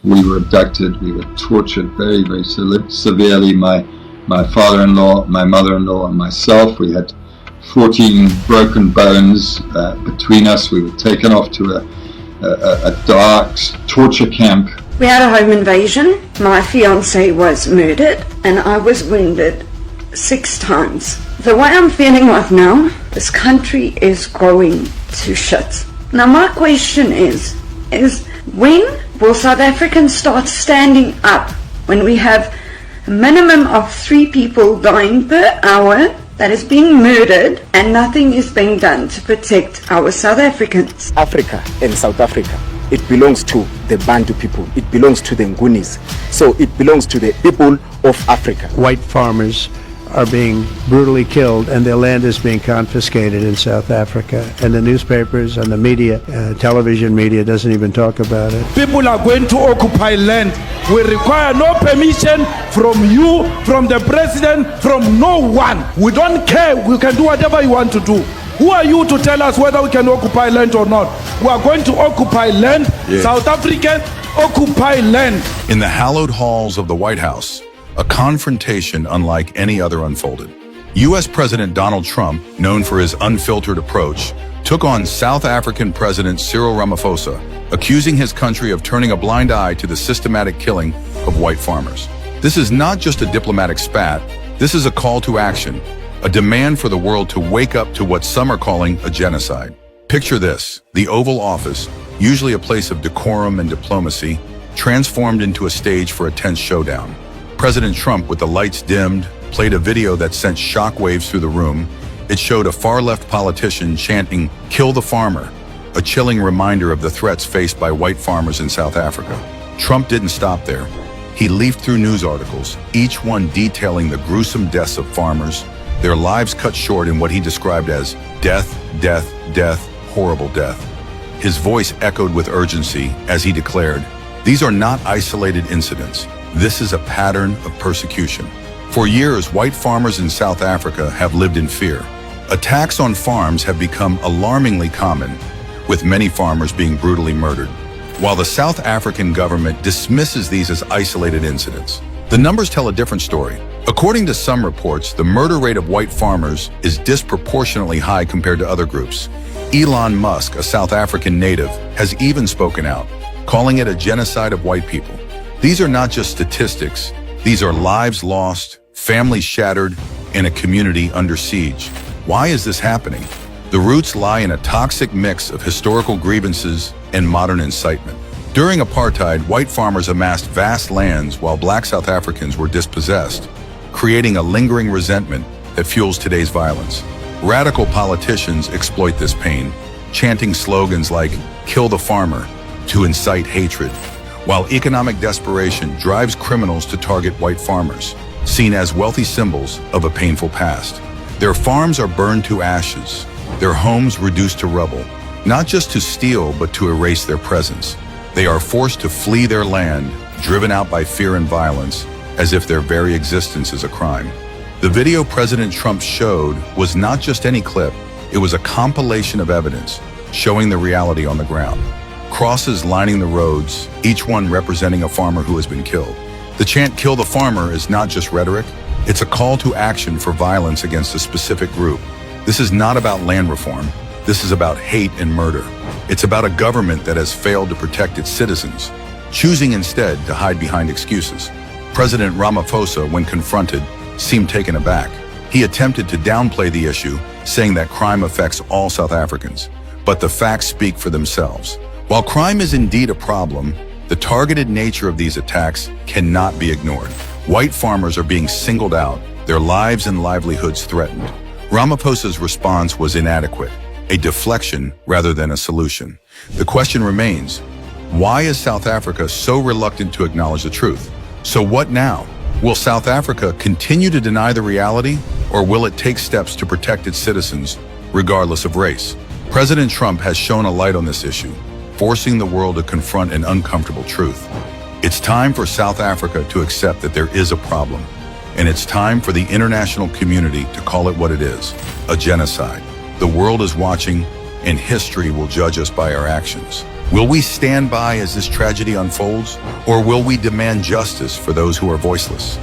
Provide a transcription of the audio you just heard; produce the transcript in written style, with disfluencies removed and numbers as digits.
We were abducted. We were tortured very, very severely. My father-in-law, my mother-in-law, and myself. We had 14 broken bones between us. We were taken off to a dark torture camp. We had a home invasion. My fiance was murdered and I was wounded 6 times. The way I'm feeling right now, this country is going to shit. Now my question is when will South Africans start standing up when we have a minimum of 3 people dying per hour that is being murdered and nothing is being done to protect our South Africans? Africa and South Africa, it belongs to the Bantu people. It belongs to the Ngunis. So it belongs to the people of Africa. White farmers are being brutally killed and their land is being confiscated in South Africa. And the newspapers and the media, television media, doesn't even talk about it. People are going to occupy land. We require no permission from you, from the president, from no one. We don't care. We can do whatever you want to do. Who are you to tell us whether we can occupy land or not? We are going to occupy land. Yes. South Africans occupy land. In the hallowed halls of the White House, a confrontation unlike any other unfolded. U.S. President Donald Trump, known for his unfiltered approach, took on South African President Cyril Ramaphosa, accusing his country of turning a blind eye to the systematic killing of white farmers. This is not just a diplomatic spat, this is a call to action, a demand for the world to wake up to what some are calling a genocide. Picture this, the Oval Office, usually a place of decorum and diplomacy, transformed into a stage for a tense showdown. President Trump, with the lights dimmed, played a video that sent shockwaves through the room. It showed a far-left politician chanting, "Kill the farmer," a chilling reminder of the threats faced by white farmers in South Africa. Trump didn't stop there. He leafed through news articles, each one detailing the gruesome deaths of farmers, their lives cut short in what he described as death, death, death, horrible death. His voice echoed with urgency as he declared, "These are not isolated incidents. This is a pattern of persecution." For years, white farmers in South Africa have lived in fear. Attacks on farms have become alarmingly common, with many farmers being brutally murdered. While the South African government dismisses these as isolated incidents, the numbers tell a different story. According to some reports, the murder rate of white farmers is disproportionately high compared to other groups. Elon Musk, a South African native, has even spoken out, calling it a genocide of white people. These are not just statistics. These are lives lost, families shattered, and a community under siege. Why is this happening? The roots lie in a toxic mix of historical grievances and modern incitement. During apartheid, white farmers amassed vast lands while black South Africans were dispossessed, creating a lingering resentment that fuels today's violence. Radical politicians exploit this pain, chanting slogans like "Kill the farmer" to incite hatred, while economic desperation drives criminals to target white farmers, seen as wealthy symbols of a painful past. Their farms are burned to ashes, their homes reduced to rubble, not just to steal but to erase their presence. They are forced to flee their land, driven out by fear and violence, as if their very existence is a crime. The video President Trump showed was not just any clip, it was a compilation of evidence showing the reality on the ground. Crosses lining the roads, each one representing a farmer who has been killed. The chant "Kill the farmer" is not just rhetoric, it's a call to action for violence against a specific group. This is not about land reform, this is about hate and murder. It's about a government that has failed to protect its citizens, choosing instead to hide behind excuses. President Ramaphosa, when confronted, seemed taken aback. He attempted to downplay the issue, saying that crime affects all South Africans. But the facts speak for themselves. While crime is indeed a problem, the targeted nature of these attacks cannot be ignored. White farmers are being singled out, their lives and livelihoods threatened. Ramaphosa's response was inadequate, a deflection rather than a solution. The question remains, why is South Africa so reluctant to acknowledge the truth? So what now? Will South Africa continue to deny the reality, or will it take steps to protect its citizens, regardless of race? President Trump has shown a light on this issue, forcing the world to confront an uncomfortable truth. It's time for South Africa to accept that there is a problem, and it's time for the international community to call it what it is, a genocide. The world is watching, and history will judge us by our actions. Will we stand by as this tragedy unfolds, or will we demand justice for those who are voiceless?